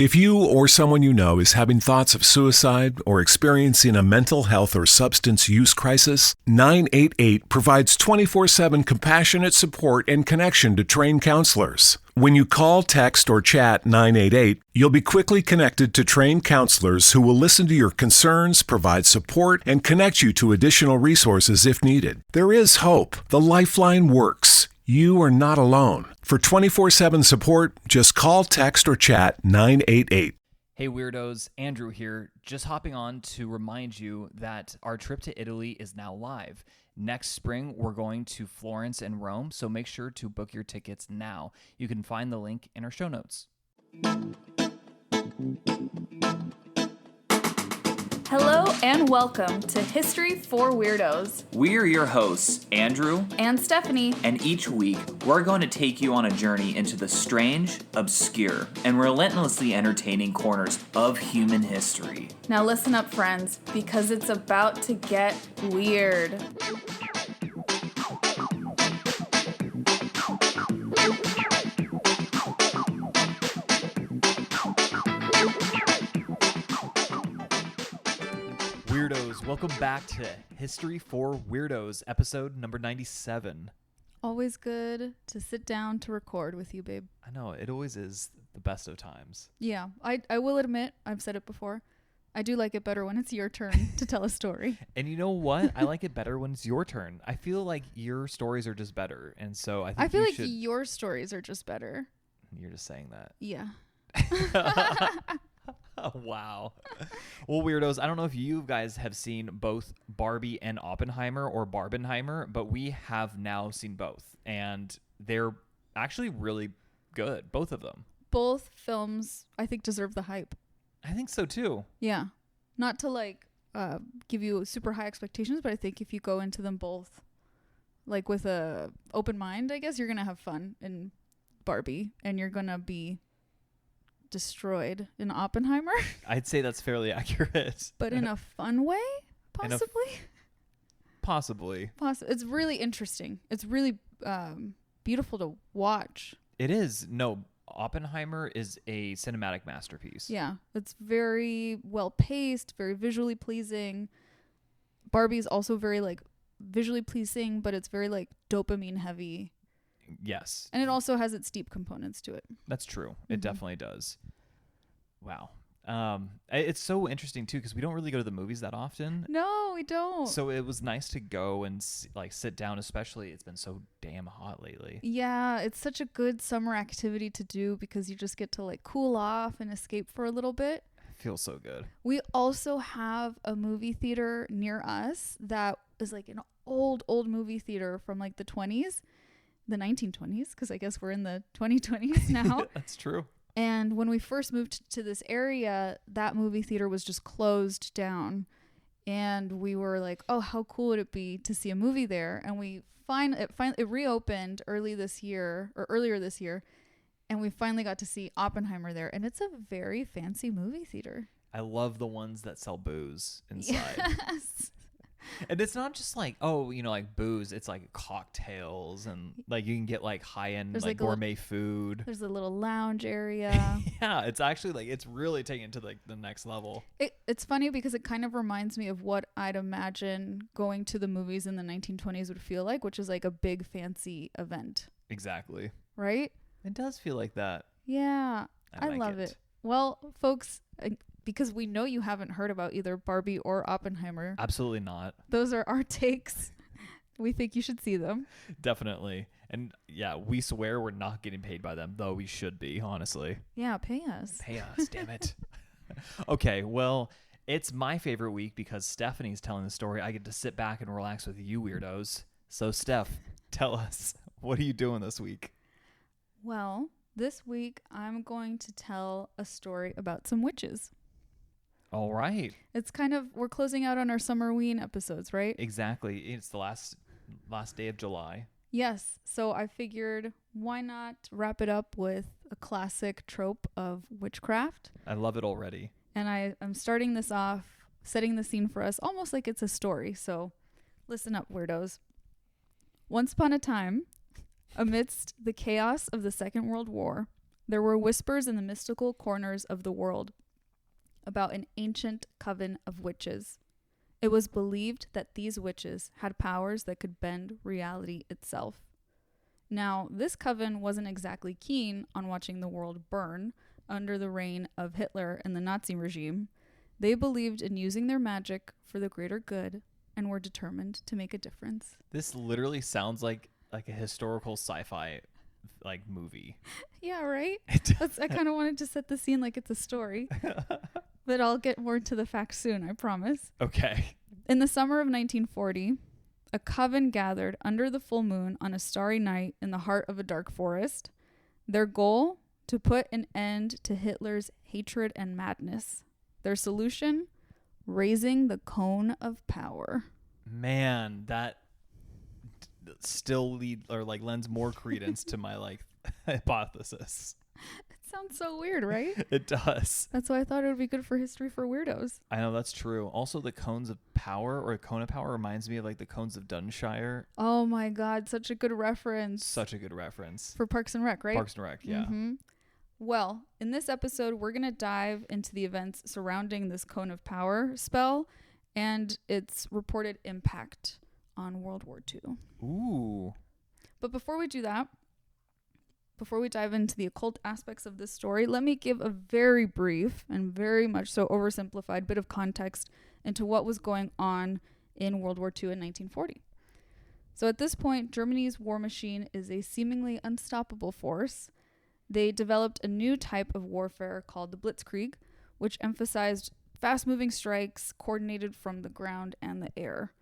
If you or someone you know is having thoughts of suicide or experiencing a mental health or substance use crisis, 988 provides 24/7 compassionate support and connection to trained counselors. When you call, text, or chat 988, you'll be quickly connected to trained counselors who will listen to your concerns, provide support, and connect you to additional resources if needed. There is hope. The Lifeline works. You are not alone. For 24/7 support, just call, text, or chat 988. Hey Weirdos, Andrew here, just hopping on to remind you that our trip to Italy is now live. Next spring, we're going to Florence and Rome, so make sure to book your tickets now. You can find the link in our show notes. Hello and welcome to History for Weirdos. We're your hosts, Andrew and Stephanie. And each week, we're going to take you on a journey into the strange, obscure, and relentlessly entertaining corners of human history. Now listen up, friends, because it's about to get weird. Weirdos, welcome back to History for Weirdos, episode number 97. Always good to sit down to record with you, babe. I know, it always is the best of times. Yeah, I will admit, I've said it before, I do like it better when it's your turn to tell a story. And you know what? I like it better when it's your turn. I feel like your stories are just better, and so I feel like your stories are just better. You're just saying that. Yeah. Oh, wow. Well, Weirdos, I don't know if you guys have seen both Barbie and Oppenheimer or Barbenheimer, but we have now seen both, and they're actually really good, both of them. Both films, I think, deserve the hype. I think so, too. Yeah. Not to, give you super high expectations, but I think if you go into them both, with a open mind, I guess, you're going to have fun in Barbie, and you're going to be destroyed in Oppenheimer. I'd say that's fairly accurate. But in a fun way, possibly? Possibly. It's really interesting. It's really beautiful to watch. It is. No, Oppenheimer is a cinematic masterpiece. Yeah. It's very well paced, very visually pleasing. Barbie is also very visually pleasing, but it's very dopamine heavy. Yes. And it also has its deep components to it. That's true. It definitely does. Wow. It's so interesting, too, because we don't really go to the movies that often. No, we don't. So it was nice to go and sit down, especially it's been so damn hot lately. Yeah, it's such a good summer activity to do because you just get to cool off and escape for a little bit. It feels so good. We also have a movie theater near us that is an old movie theater from the 20s. The 1920s, because I guess we're in the 2020s now. That's true. And when we first moved to this area, that movie theater was just closed down. And we were like, oh, how cool would it be to see a movie there? And it reopened earlier this year. And we finally got to see Oppenheimer there. And it's a very fancy movie theater. I love the ones that sell booze inside. Yes. And it's not just booze. It's cocktails and you can get high-end gourmet food. There's a little lounge area. Yeah, it's actually it's really taken to the next level. It's funny because it kind of reminds me of what I'd imagine going to the movies in the 1920s would feel like, which is a big fancy event. Exactly. Right? It does feel like that. Yeah. I like love it. Well, folks, because we know you haven't heard about either Barbie or Oppenheimer. Absolutely not. Those are our takes. We think you should see them. Definitely. And yeah, we swear we're not getting paid by them, though we should be, honestly. Yeah, pay us. Pay us, damn it. Okay, well, it's my favorite week because Stephanie's telling the story. I get to sit back and relax with you weirdos. So, Steph, tell us, what are you doing this week? Well, this week I'm going to tell a story about some witches. All right. It's we're closing out on our Summerween episodes, right? Exactly. It's the last day of July. Yes. So I figured why not wrap it up with a classic trope of witchcraft. I love it already. And I'm starting this off, setting the scene for us almost like it's a story. So listen up, weirdos. Once upon a time, amidst the chaos of the Second World War, there were whispers in the mystical corners of the world about an ancient coven of witches. It was believed that these witches had powers that could bend reality itself. Now, this coven wasn't exactly keen on watching the world burn under the reign of Hitler and the Nazi regime. They believed in using their magic for the greater good and were determined to make a difference. This literally sounds like a historical sci-fi like movie. Yeah, right? I kind of wanted to set the scene like it's a story. But I'll get more into the facts soon, I promise. Okay. In the summer of 1940, a coven gathered under the full moon on a starry night in the heart of a dark forest. Their goal? To put an end to Hitler's hatred and madness. Their solution? Raising the cone of power. Man, that still lends more credence to my hypothesis. It sounds so weird, right? It does. That's why I thought it would be good for history for weirdos. I know, that's true. Also, the cones of power, or a cone of power, reminds me of the cones of Dunshire. Oh my God, such a good reference. Such a good reference. For Parks and Rec, right? Parks and Rec, yeah. Mm-hmm. Well, in this episode, we're going to dive into the events surrounding this cone of power spell and its reported impact on World War II. Ooh. But before we do that, before we dive into the occult aspects of this story, let me give a very brief and very much so oversimplified bit of context into what was going on in World War II in 1940. So at this point, Germany's war machine is a seemingly unstoppable force. They developed a new type of warfare called the Blitzkrieg, which emphasized fast-moving strikes coordinated from the ground and the air.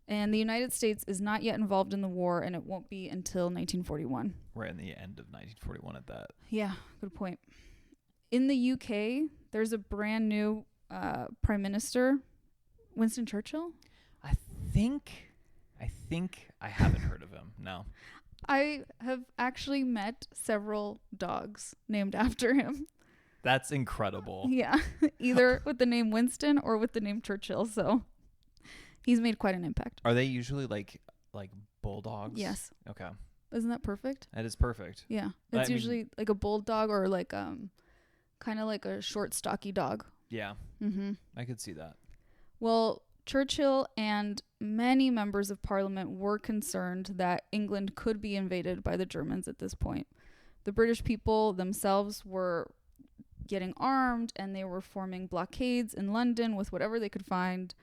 And the United States is not yet involved in the war, and it won't be until 1941. We're in the end of 1941 at that. Yeah, good point. In the UK, there's a brand new Prime Minister, Winston Churchill. I think I haven't heard of him. No. I have actually met several dogs named after him. That's incredible. Yeah, either with the name Winston or with the name Churchill. So he's made quite an impact. Are they usually like bulldogs? Yes. Okay. Isn't that perfect? That is perfect. Yeah. It's usually like a bulldog or kind of like a short, stocky dog. Yeah. Mm-hmm. I could see that. Well, Churchill and many members of parliament were concerned that England could be invaded by the Germans at this point. The British people themselves were getting armed and they were forming blockades in London with whatever they could find.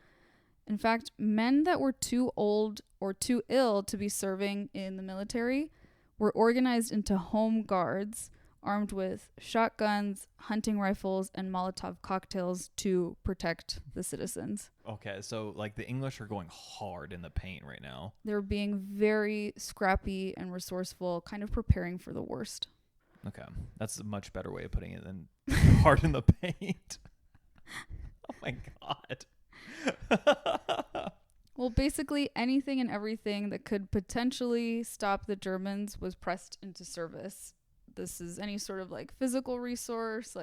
In fact, men that were too old or too ill to be serving in the military were organized into home guards armed with shotguns, hunting rifles, and Molotov cocktails to protect the citizens. Okay, so the English are going hard in the paint right now. They're being very scrappy and resourceful, kind of preparing for the worst. Okay, that's a much better way of putting it than hard in the paint. Oh my God. Well, basically anything and everything that could potentially stop the Germans was pressed into service. This is any sort of physical resource,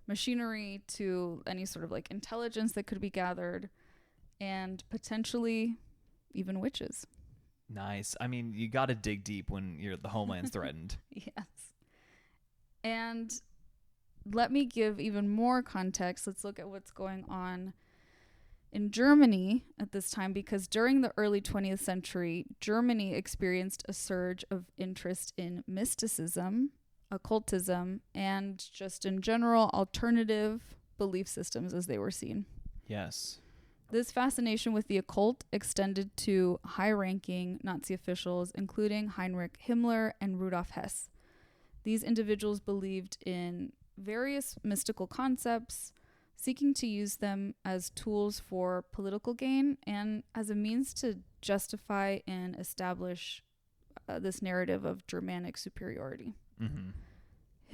machinery, to any sort of intelligence that could be gathered, and potentially even witches. Nice. I mean, you got to dig deep when the homeland's threatened. Yes. And let me give even more context. Let's look at what's going on in Germany at this time, because during the early 20th century, Germany experienced a surge of interest in mysticism, occultism, and just in general alternative belief systems as they were seen. Yes. This fascination with the occult extended to high-ranking Nazi officials, including Heinrich Himmler and Rudolf Hess. These individuals believed in various mystical concepts, seeking to use them as tools for political gain and as a means to justify and establish this narrative of Germanic superiority. Mm-hmm.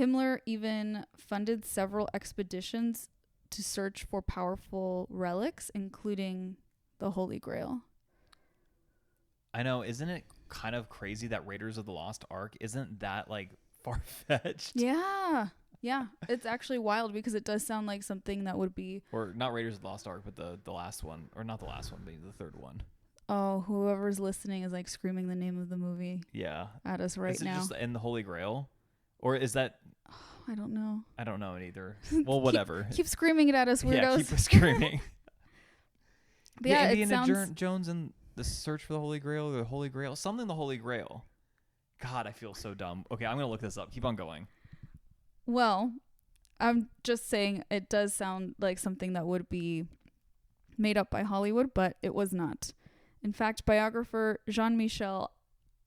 Himmler even funded several expeditions to search for powerful relics, including the Holy Grail. I know, isn't it kind of crazy that Raiders of the Lost Ark, isn't that far-fetched? Yeah. Yeah, it's actually wild because it does sound like something that would be... Or not Raiders of the Lost Ark, but the last one. Or not the last one, but the third one. Oh, whoever's listening is screaming the name of the movie at us right now. Is it just in the Holy Grail? Or is that... I don't know. I don't know it either. Well, whatever. Keep screaming it at us, weirdos. Yeah, keep screaming. But yeah, it Indiana sounds... Jones and the Search for the Holy Grail, or the Holy Grail, something the Holy Grail. God, I feel so dumb. Okay, I'm gonna look this up. Keep on going. Well, I'm just saying it does sound like something that would be made up by Hollywood, but it was not. In fact, biographer Jean-Michel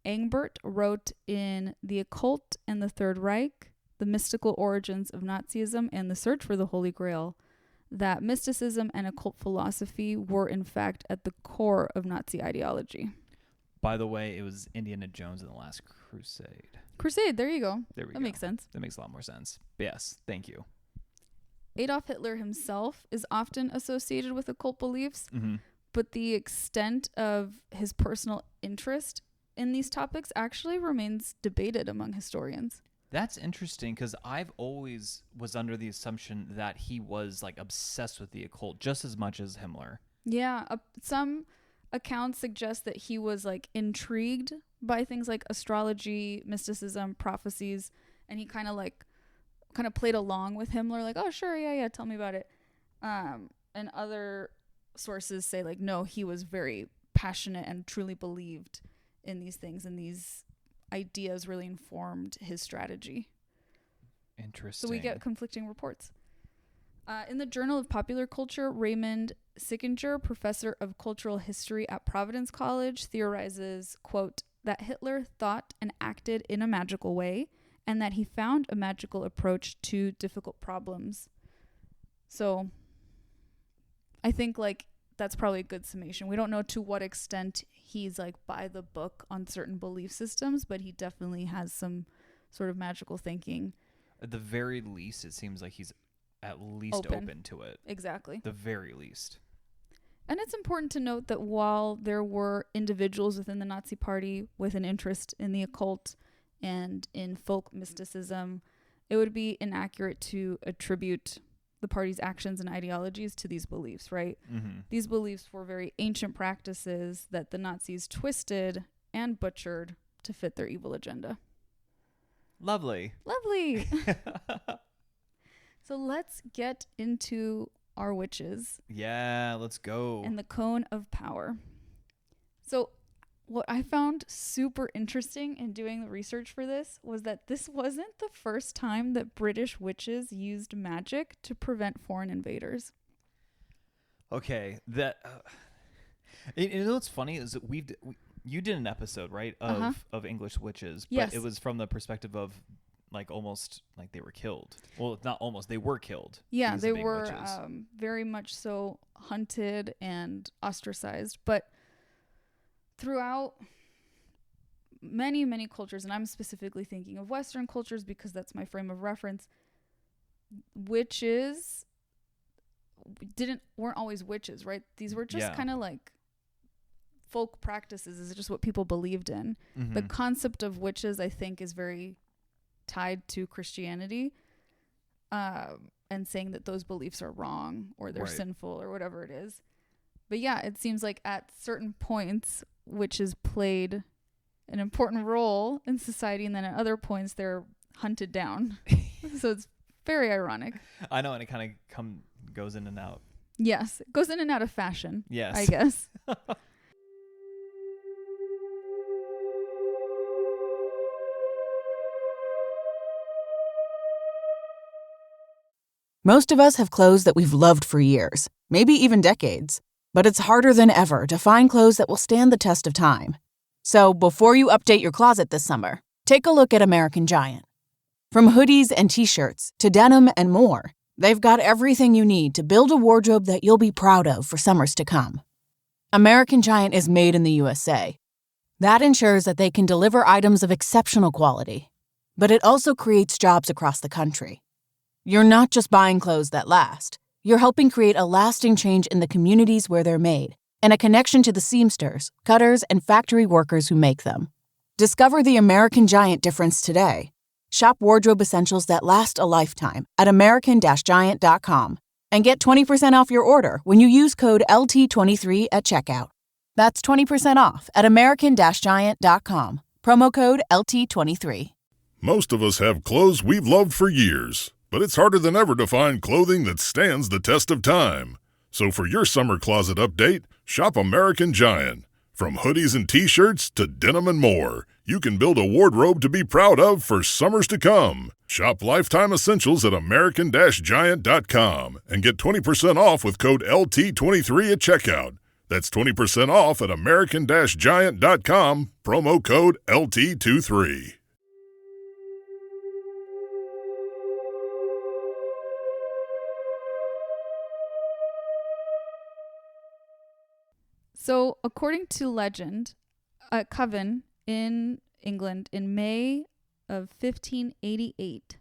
Engbert wrote in The Occult and the Third Reich, The Mystical Origins of Nazism and the Search for the Holy Grail, that mysticism and occult philosophy were in fact at the core of Nazi ideology. By the way, it was Indiana Jones and the Last Crusade. Crusade, there you go. There we go. That makes sense. That makes a lot more sense. But yes, thank you. Adolf Hitler himself is often associated with occult beliefs, Mm-hmm. but the extent of his personal interest in these topics actually remains debated among historians. That's interesting because I've always was under the assumption that he was like obsessed with the occult just as much as Himmler. Yeah, some accounts suggest that he was like intrigued by things like astrology, mysticism, prophecies, and he kind of played along with Himmler, like, oh sure, yeah, tell me about it. And other sources say like, no, he was very passionate and truly believed in these things, and these ideas really informed his strategy. Interesting. So we get conflicting reports. In the Journal of Popular Culture, Raymond Sickinger, professor of cultural history at Providence College, theorizes, quote, that Hitler thought and acted in a magical way, and that he found a magical approach to difficult problems. So I think like that's probably a good summation. We don't know to what extent he's like by the book on certain belief systems, but he definitely has some sort of magical thinking. At the very least, it seems like he's at least open to it. Exactly. The very least. And it's important to note that while there were individuals within the Nazi Party with an interest in the occult and in folk mysticism, it would be inaccurate to attribute the party's actions and ideologies to these beliefs, right? Mm-hmm. These beliefs were very ancient practices that the Nazis twisted and butchered to fit their evil agenda. Lovely. So let's get into our witches. Yeah, let's go. And the cone of power. So what I found super interesting in doing the research for this was that this wasn't the first time that British witches used magic to prevent foreign invaders. Okay, that you know what's funny is that you did an episode, right, of English witches, but yes. It was from the perspective of like almost like they were killed. Well, not almost, they were killed. Yeah, they were very much so hunted and ostracized, but throughout many, many cultures, and I'm specifically thinking of Western cultures because that's my frame of reference, witches weren't always witches, right? These were just kind of like folk practices. Is just what people believed in. Mm-hmm. The concept of witches, I think, is very tied to Christianity, and saying that those beliefs are wrong or they're sinful or whatever it is. But yeah, it seems like at certain points, witches played an important role in society, and then at other points they're hunted down. So it's very ironic. I know, and it kind of goes in and out. Yes, it goes in and out of fashion. Yes, I guess. Most of us have clothes that we've loved for years, maybe even decades. But it's harder than ever to find clothes that will stand the test of time. So before you update your closet this summer, take a look at American Giant. From hoodies and t-shirts to denim and more, they've got everything you need to build a wardrobe that you'll be proud of for summers to come. American Giant is made in the USA. That ensures that they can deliver items of exceptional quality. But it also creates jobs across the country. You're not just buying clothes that last. You're helping create a lasting change in the communities where they're made, and a connection to the seamsters, cutters, and factory workers who make them. Discover the American Giant difference today. Shop wardrobe essentials that last a lifetime at american-giant.com and get 20% off your order when you use code LT23 at checkout. That's 20% off at american-giant.com. Promo code LT23. Most of us have clothes we've loved for years, but it's harder than ever to find clothing that stands the test of time. So for your summer closet update, shop American Giant. From hoodies and t-shirts to denim and more, you can build a wardrobe to be proud of for summers to come. Shop Lifetime Essentials at American-Giant.com and get 20% off with code LT23 at checkout. That's 20% off at American-Giant.com, promo code LT23. So, according to legend, a coven in England in May of 1588,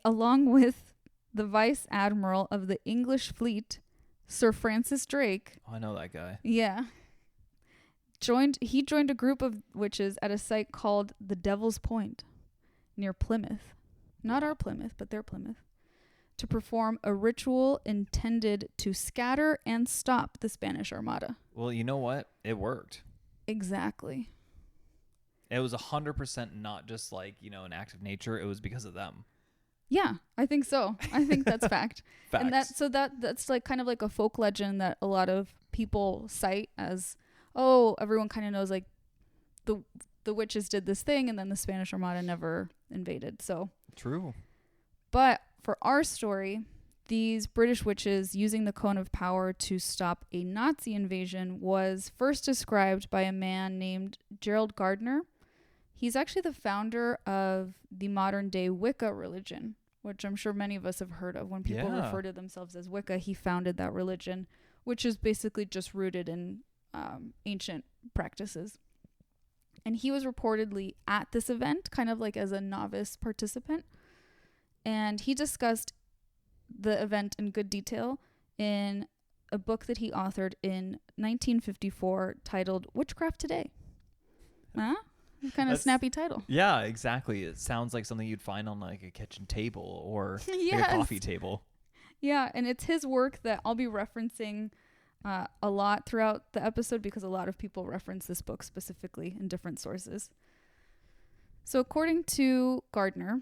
along with the Vice Admiral of the English fleet, Sir Francis Drake. Oh, I know that guy. Yeah. He joined a group of witches at a site called the Devil's Point near Plymouth. Not our Plymouth, but their Plymouth. To perform a ritual intended to scatter and stop the Spanish Armada. Well, you know what? It worked. Exactly. It was 100% not just like, an act of nature. It was because of them. Yeah, I think so. I think that's fact. Facts. And that's like kind of like a folk legend that a lot of people cite as, everyone kind of knows like the witches did this thing and then the Spanish Armada never invaded. So true. But for our story, these British witches using the cone of power to stop a Nazi invasion was first described by a man named Gerald Gardner. He's actually the founder of the modern day Wicca religion, which I'm sure many of us have heard of. When people refer to themselves as Wicca, he founded that religion, which is basically just rooted in ancient practices. And he was reportedly at this event, kind of like as a novice participant. And he discussed the event in good detail in a book that he authored in 1954 titled Witchcraft Today. Huh? Kind of snappy title. Yeah, exactly. It sounds like something you'd find on like a kitchen table or Yes. like a coffee table. Yeah, and it's his work that I'll be referencing a lot throughout the episode because a lot of people reference this book specifically in different sources. So according to Gardner,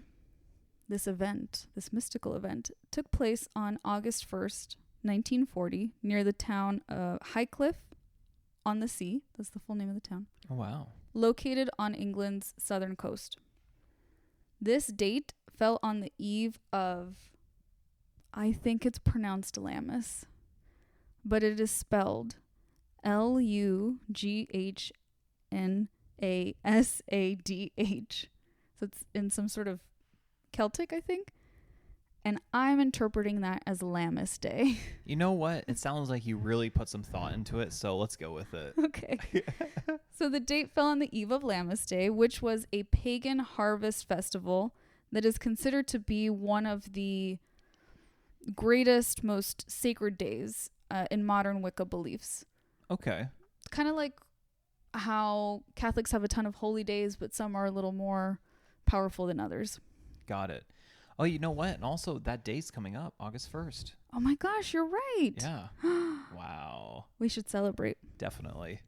this mystical event, took place on August 1st, 1940, near the town of Highcliffe-on-the-Sea. That's the full name of the town. Oh, wow. Located on England's southern coast. This date fell on the eve of, I think it's pronounced Lammas, but it is spelled Lughnasadh. So it's in some sort of Celtic, I think. And I'm interpreting that as Lammas Day. You know what? It sounds like you really put some thought into it, so let's go with it. Okay. So the date fell on the eve of Lammas Day, which was a pagan harvest festival that is considered to be one of the greatest, most sacred days in modern Wicca beliefs. Okay. Kind of like how Catholics have a ton of holy days, but some are a little more powerful than others. Got it. Oh, you know what? And also, that date's coming up, August 1st. Oh my gosh, you're right. Yeah. Wow. We should celebrate. Definitely.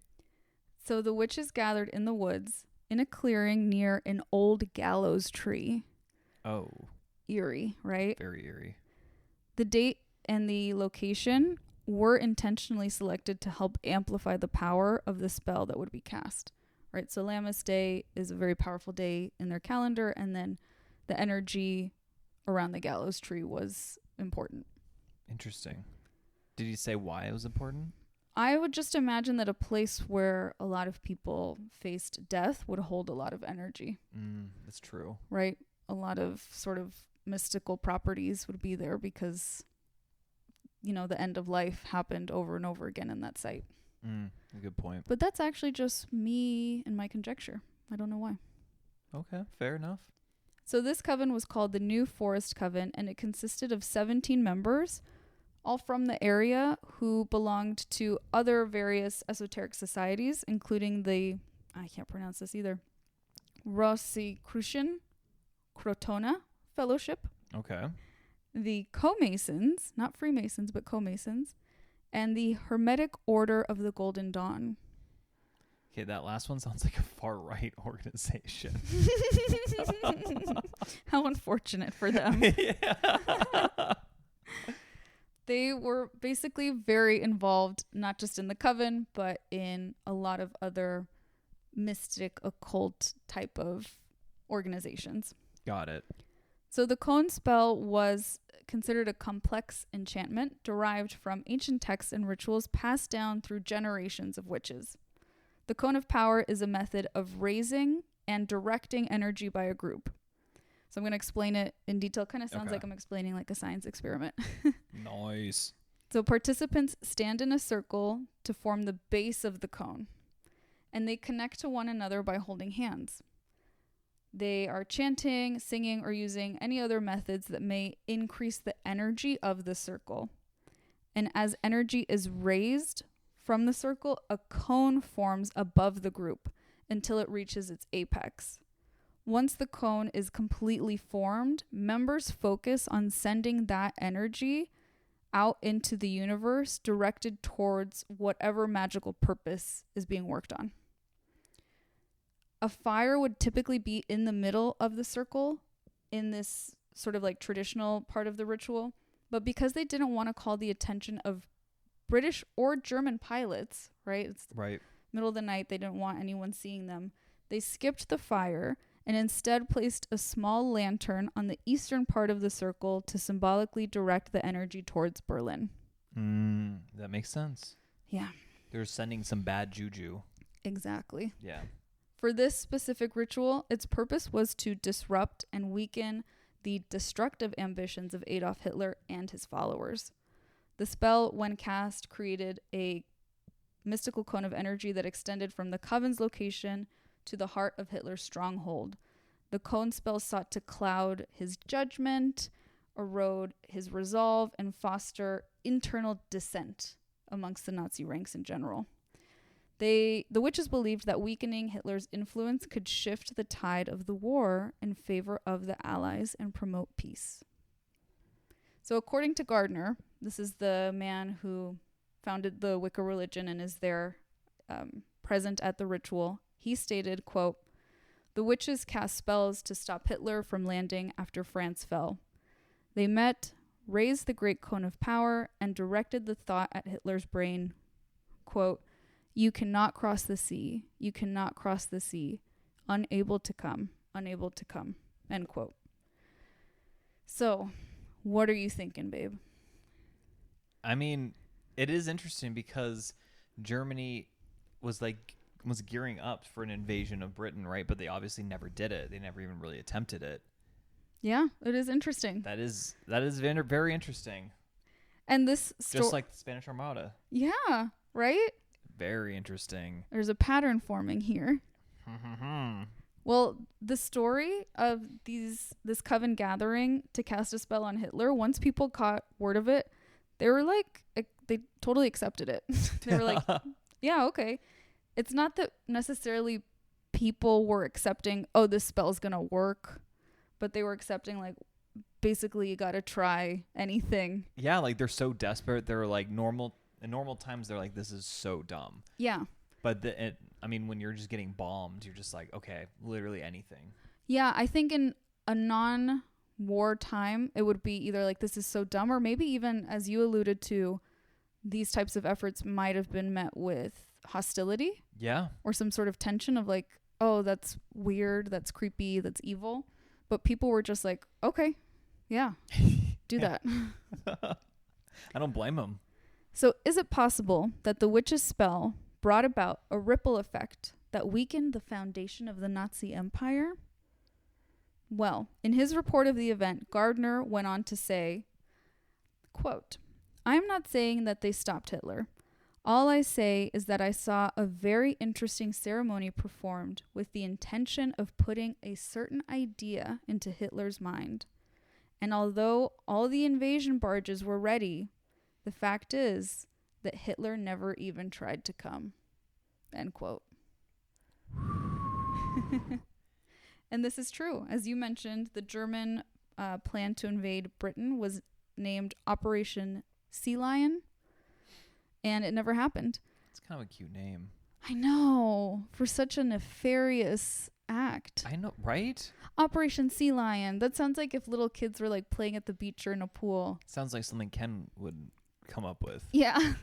So the witches gathered in the woods in a clearing near an old gallows tree. Oh. Eerie, right? Very eerie. The date and the location were intentionally selected to help amplify the power of the spell that would be cast. Right? So Lammas Day is a very powerful day in their calendar, and then the energy around the gallows tree was important. Interesting. Did you say why it was important? I would just imagine that a place where a lot of people faced death would hold a lot of energy. That's true. Right? A lot of sort of mystical properties would be there because, the end of life happened over and over again in that site. A good point. But that's actually just me and my conjecture. I don't know why. Okay, fair enough. So this coven was called the New Forest Coven, and it consisted of 17 members, all from the area, who belonged to other various esoteric societies, including the, I can't pronounce this either, Rosicrucian Crotona Fellowship. Okay. The Co-Masons, not Freemasons, but Co-Masons, and the Hermetic Order of the Golden Dawn. Okay, that last one sounds like a far-right organization. How unfortunate for them. Yeah. They were basically very involved, not just in the coven, but in a lot of other mystic, occult type of organizations. Got it. So the cone spell was considered a complex enchantment derived from ancient texts and rituals passed down through generations of witches. The cone of power is a method of raising and directing energy by a group. So I'm going to explain it in detail. Kind of sounds like I'm explaining like a science experiment. Nice. So participants stand in a circle to form the base of the cone, and they connect to one another by holding hands. They are chanting, singing, or using any other methods that may increase the energy of the circle. And as energy is raised from the circle, a cone forms above the group until it reaches its apex. Once the cone is completely formed, members focus on sending that energy out into the universe directed towards whatever magical purpose is being worked on. A fire would typically be in the middle of the circle in this sort of like traditional part of the ritual, but because they didn't want to call the attention of British or German pilots, right? It's Right. middle of the night, they didn't want anyone seeing them. They skipped the fire and instead placed a small lantern on the eastern part of the circle to symbolically direct the energy towards Berlin. That makes sense. Yeah, They're sending some bad juju. exactly. Yeah. For this specific ritual, its purpose was to disrupt and weaken the destructive ambitions of Adolf Hitler and his followers. The spell, when cast, created a mystical cone of energy that extended from the coven's location to the heart of Hitler's stronghold. The cone spell sought to cloud his judgment, erode his resolve, and foster internal dissent amongst the Nazi ranks in general. The witches believed that weakening Hitler's influence could shift the tide of the war in favor of the Allies and promote peace. So according to Gardner, this is the man who founded the Wicca religion and is there present at the ritual, he stated, quote, "The witches cast spells to stop Hitler from landing after France fell. They met, raised the great cone of power, and directed the thought at Hitler's brain, quote, 'You cannot cross the sea. You cannot cross the sea. Unable to come. Unable to come.'" End quote. So, what are you thinking, babe? I mean, it is interesting because Germany was gearing up for an invasion of Britain, right? But they obviously never did it. They never even really attempted it. Yeah, it is interesting. That is very interesting. And this Just like the Spanish Armada. yeah, right? Very interesting. There's a pattern forming here. Well, the story of this coven gathering to cast a spell on Hitler, once people caught word of it, they were like, they totally accepted it. They were like, yeah, okay. It's not that necessarily people were accepting, oh, this spell's going to work, but they were accepting, like, basically you got to try anything. Yeah, like they're so desperate. They're like in normal times, they're like, this is so dumb. Yeah. But when you're just getting bombed, you're just like, okay, literally anything. Yeah, I think in a non-war time, it would be either like, this is so dumb, or maybe even, as you alluded to, these types of efforts might have been met with hostility. Yeah. Or some sort of tension of like, oh, that's weird, that's creepy, that's evil. But people were just like, okay, yeah, do that. I don't blame them. So is it possible that the witch's spell brought about a ripple effect that weakened the foundation of the Nazi Empire? Well, in his report of the event, Gardner went on to say, quote, "I'm not saying that they stopped Hitler. All I say is that I saw a very interesting ceremony performed with the intention of putting a certain idea into Hitler's mind. And although all the invasion barges were ready, the fact is that Hitler never even tried to come." End quote. And this is true. As you mentioned, the German plan to invade Britain was named Operation Sea Lion, and it never happened. It's kind of a cute name. I know, for such a nefarious act. I know, right? Operation Sea Lion. That sounds like if little kids were like playing at the beach or in a pool. Sounds like something Ken would come up with. Yeah.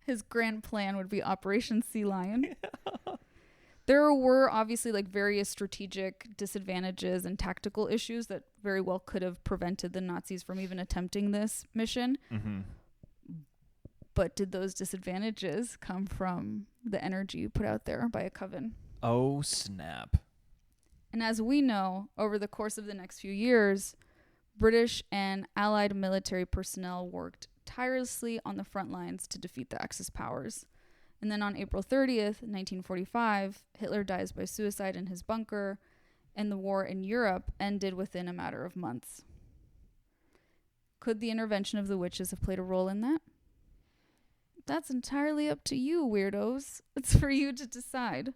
His grand plan would be Operation Sea Lion. There were obviously like various strategic disadvantages and tactical issues that very well could have prevented the Nazis from even attempting this mission. Mm-hmm. But did those disadvantages come from the energy put out there by a coven? Oh, snap. And as we know, over the course of the next few years, British and Allied military personnel worked tirelessly on the front lines to defeat the Axis powers. And then on April 30th, 1945, Hitler dies by suicide in his bunker, and the war in Europe ended within a matter of months. Could the intervention of the witches have played a role in that? That's entirely up to you, weirdos. It's for you to decide.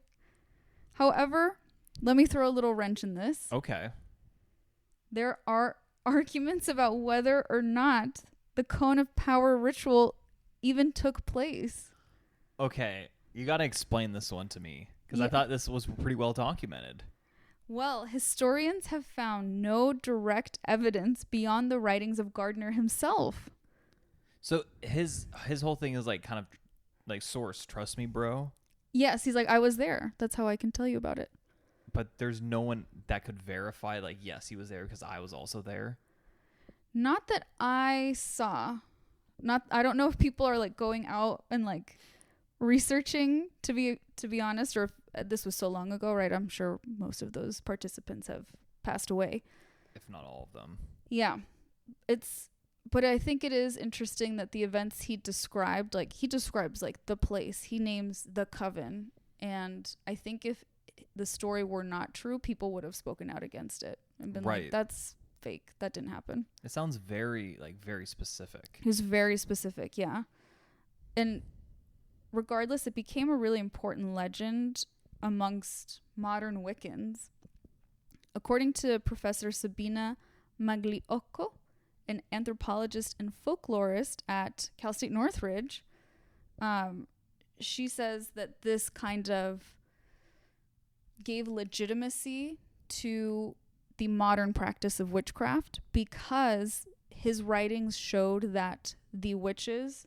However, let me throw a little wrench in this. Okay. There are arguments about whether or not the Cone of Power ritual even took place. Okay. You got to explain this one to me, because I thought this was pretty well documented. Well, historians have found no direct evidence beyond the writings of Gardner himself. So his whole thing is like kind of like source, trust me, bro. Yes, he's like, I was there. That's how I can tell you about it. But there's no one that could verify, like, yes, he was there because I was also there. Not that I saw. I don't know if people are like going out and like researching, to be honest, or if this was so long ago, right? I'm sure most of those participants have passed away. If not all of them. Yeah. But I think it is interesting that the events he described, like he describes like the place, he names the coven. And I think if the story were not true, people would have spoken out against it and been like, that's fake. That didn't happen. It sounds very specific. He was very specific. Yeah. And regardless, it became a really important legend amongst modern Wiccans. According to Professor Sabina Magliocco, an anthropologist and folklorist at Cal State Northridge, she says that this kind of gave legitimacy to the modern practice of witchcraft because his writings showed that the witches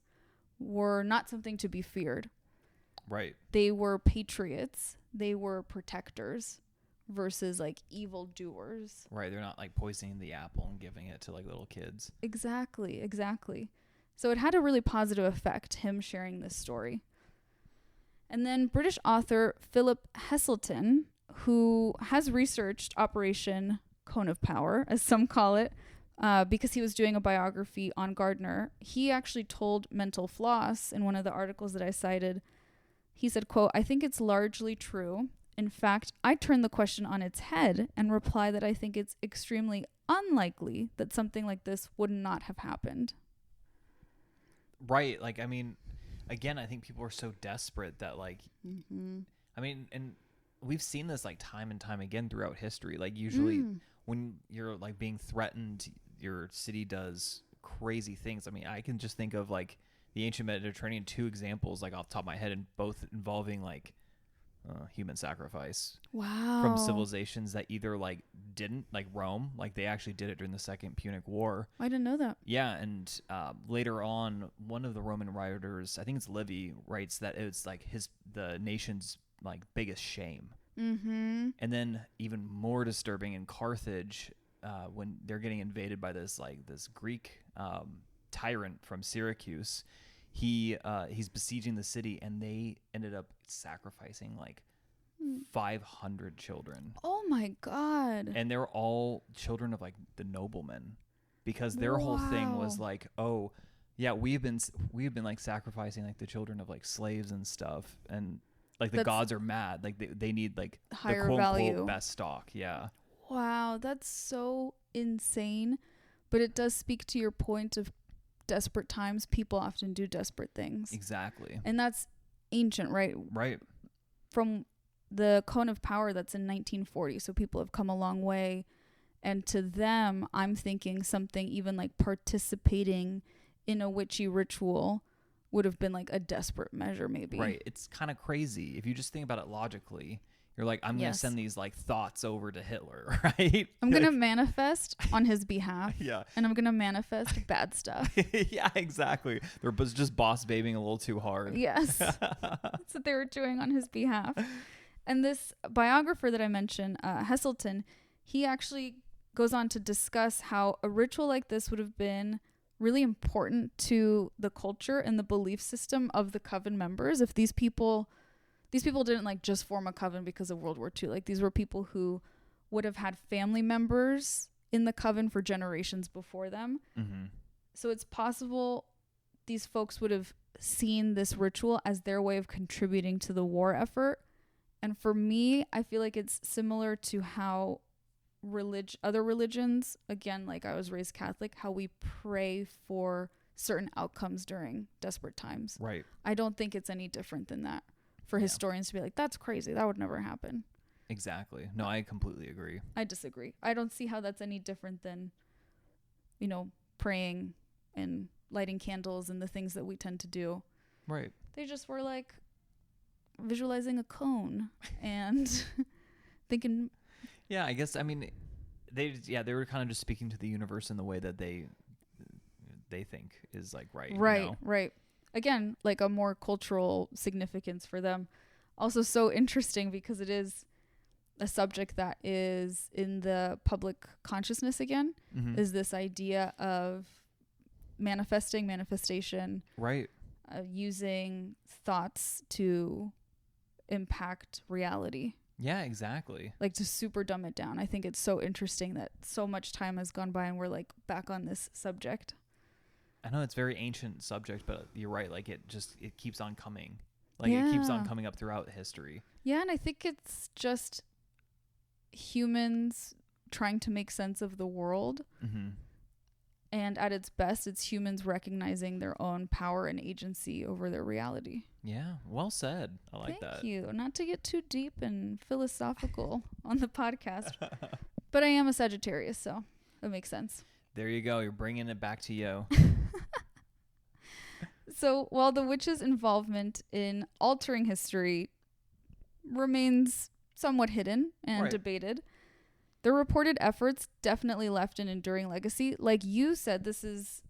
were not something to be feared. Right. They were patriots. They were protectors versus like evil doers. Right. They're not like poisoning the apple and giving it to like little kids. Exactly. So it had a really positive effect, him sharing this story. And then British author Philip Heselton, who has researched Operation Cone of Power, as some call it, because he was doing a biography on Gardner, he actually told Mental Floss in one of the articles that I cited, he said, quote, "I think it's largely true. In fact, I turn the question on its head and reply that I think it's extremely unlikely that something like this would not have happened." Right. Like, I mean, again, I think people are so desperate that like, I mean, and we've seen this like time and time again throughout history. Like usually when you're like being threatened, your city does crazy things. I mean, I can just think of like the ancient Mediterranean, two examples like off the top of my head, and both involving like human sacrifice. Wow. From civilizations that either like didn't, like Rome, like they actually did it during the Second Punic War. I didn't know that. Yeah, and later on, one of the Roman writers, I think it's Livy, writes that it's like the nation's like biggest shame. Mm-hmm. And then even more disturbing in Carthage, when they're getting invaded by this Greek tyrant from Syracuse, he's besieging the city, and they ended up sacrificing like 500 children. Oh my God. And they're all children of like the noblemen, because their whole thing was like, oh yeah, we've been like sacrificing like the children of like slaves and stuff, and like the gods are mad, like they need like higher the quote value unquote best stock. Yeah. Wow, that's so insane. But it does speak to your point of desperate times. People often do desperate things. Exactly. And that's ancient, right? Right. From the Cone of Power, that's in 1940. So people have come a long way. And to them, I'm thinking something even like participating in a witchy ritual would have been like a desperate measure, maybe. Right. It's kind of crazy. If you just think about it logically, you're like, I'm going to send these like thoughts over to Hitler, right? I'm going to manifest on his behalf. Yeah. And I'm going to manifest bad stuff. Yeah, exactly. They're just boss babying a little too hard. Yes. That's what they were doing on his behalf. And this biographer that I mentioned, Heselton, he actually goes on to discuss how a ritual like this would have been really important to the culture and the belief system of the coven members. If these people didn't like just form a coven because of World War II. Like these were people who would have had family members in the coven for generations before them. Mm-hmm. So it's possible these folks would have seen this ritual as their way of contributing to the war effort. And for me, I feel like it's similar to how other religions, again, like I was raised Catholic, how we pray for certain outcomes during desperate times. Right. I don't think it's any different than that for historians to be like, that's crazy. That would never happen. Exactly. No, I completely agree. I disagree. I don't see how that's any different than, praying and lighting candles and the things that we tend to do. Right. They just were like visualizing a cone and thinking. Yeah, I guess, I mean, they were kind of just speaking to the universe in the way that they think is like right. Right. Again, like a more cultural significance for them. Also so interesting because it is a subject that is in the public consciousness again, is this idea of manifestation. Right. Using thoughts to impact reality. Yeah, exactly. Like to super dumb it down. I think it's so interesting that so much time has gone by and we're like back on this subject. I know it's a very ancient subject, but you're right. Like it keeps on coming. Like it keeps on coming up throughout history. Yeah, and I think it's just humans trying to make sense of the world. Mm-hmm. And at its best, it's humans recognizing their own power and agency over their reality. Yeah, well said. I like that. Thank you. Not to get too deep and philosophical on the podcast, but I am a Sagittarius, so it makes sense. There you go. You're bringing it back to you. So while the witches' involvement in altering history remains somewhat hidden and debated, their reported efforts definitely left an enduring legacy. Like you said, this is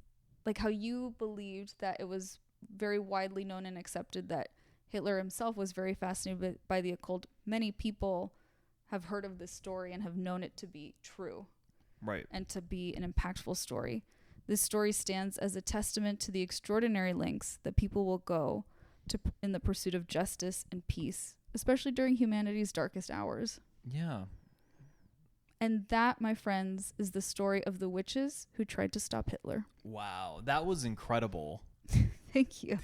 like how you believed that it was very widely known and accepted that Hitler himself was very fascinated by the occult. Many people have heard of this story and have known it to be true. Right. And to be an impactful story. This story stands as a testament to the extraordinary lengths that people will go to in the pursuit of justice and peace, especially during humanity's darkest hours. Yeah. And that, my friends, is the story of the witches who tried to stop Hitler. Wow, that was incredible. Thank you.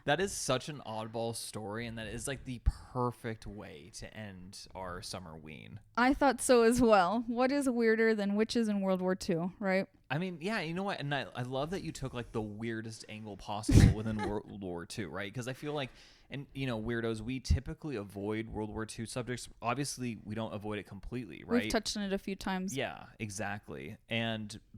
That is such an oddball story, and that is like the perfect way to end our Summerween. I thought so as well. What is weirder than witches in World War II, right? I mean, yeah, you know what? And I love that you took like the weirdest angle possible within World War II, right? Because I feel like, and weirdos, we typically avoid World War II subjects. Obviously, we don't avoid it completely, right? We've touched on it a few times. Yeah, exactly.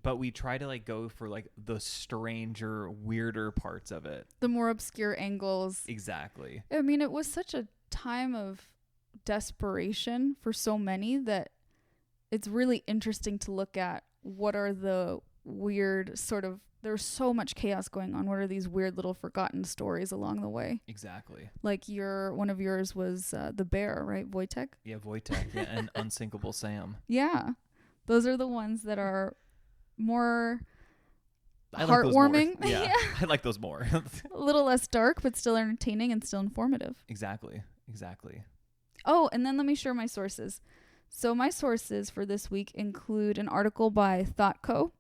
But we try to like go for like the stranger, weirder parts of it. The more obscure angles. Exactly. I mean, it was such a time of desperation for so many that it's really interesting to look at what are the weird sort of, there's so much chaos going on. What are these weird little forgotten stories along the way? Exactly. Like one of yours was the bear, right? Wojtek? Yeah, Wojtek. Yeah, and Unsinkable Sam. Yeah. Those are the ones that are more heartwarming. Like yeah. I like those more. A little less dark, but still entertaining and still informative. Exactly. Oh, and then let me share my sources. So my sources for this week include an article by ThoughtCo.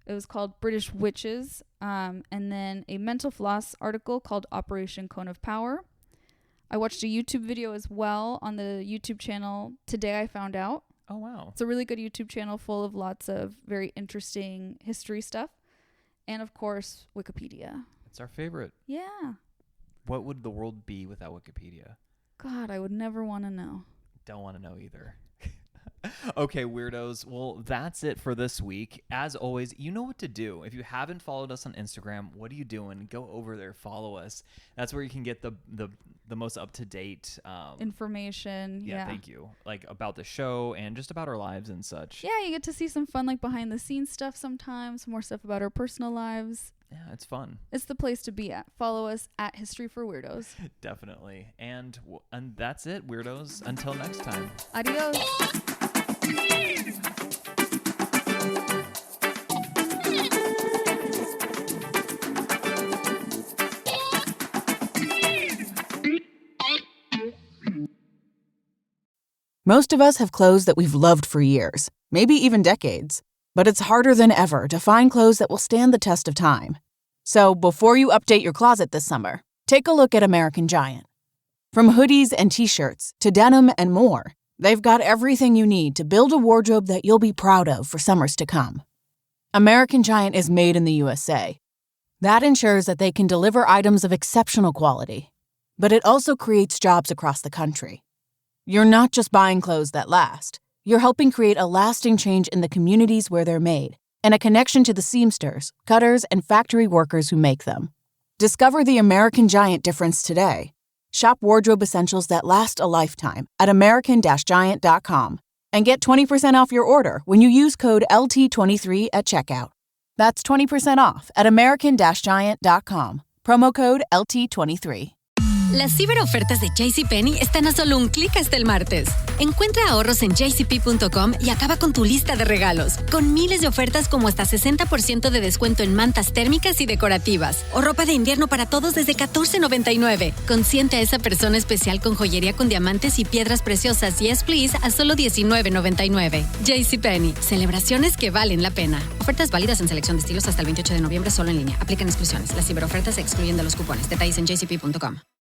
It was called British Witches, and then a Mental Floss article called Operation Cone of Power. I watched a YouTube video as well on the YouTube channel Today I Found Out. Oh, wow. It's a really good YouTube channel full of lots of very interesting history stuff. And, of course, Wikipedia. It's our favorite. Yeah. What would the world be without Wikipedia? God, I would never want to know. Don't want to know either. Okay, weirdos. Well, that's it for this week. As always, you know what to do. If you haven't followed us on Instagram, what are you doing? Go over there, follow us. That's where you can get the most up-to-date information. Yeah, thank you. Like about the show and just about our lives and such. Yeah, you get to see some fun, like behind the scenes stuff sometimes, more stuff about our personal lives. Yeah, it's fun. It's the place to be at. Follow us at History for Weirdos. Definitely. And that's it, weirdos. Until next time. Adios. Most of us have clothes that we've loved for years, maybe even decades. But it's harder than ever to find clothes that will stand the test of time. So before you update your closet this summer, take a look at American Giant. From hoodies and t-shirts to denim and more, they've got everything you need to build a wardrobe that you'll be proud of for summers to come. American Giant is made in the USA. That ensures that they can deliver items of exceptional quality. But it also creates jobs across the country. You're not just buying clothes that last. You're helping create a lasting change in the communities where they're made, and a connection to the seamsters, cutters, and factory workers who make them. Discover the American Giant difference today. Shop wardrobe essentials that last a lifetime at american-giant.com and get 20% off your order when you use code LT23 at checkout. That's 20% off at american-giant.com. Promo code LT23. Las ciberofertas de JCPenney están a solo un clic hasta el martes. Encuentra ahorros en jcp.com y acaba con tu lista de regalos, con miles de ofertas como hasta 60% de descuento en mantas térmicas y decorativas, o ropa de invierno para todos desde $14.99. Consiente a esa persona especial con joyería con diamantes y piedras preciosas Yes Please a solo $19.99. JCPenney, celebraciones que valen la pena. Ofertas válidas en selección de estilos hasta el 28 de noviembre solo en línea. Aplican exclusiones. Las ciberofertas se excluyen de los cupones. Detalles en jcp.com.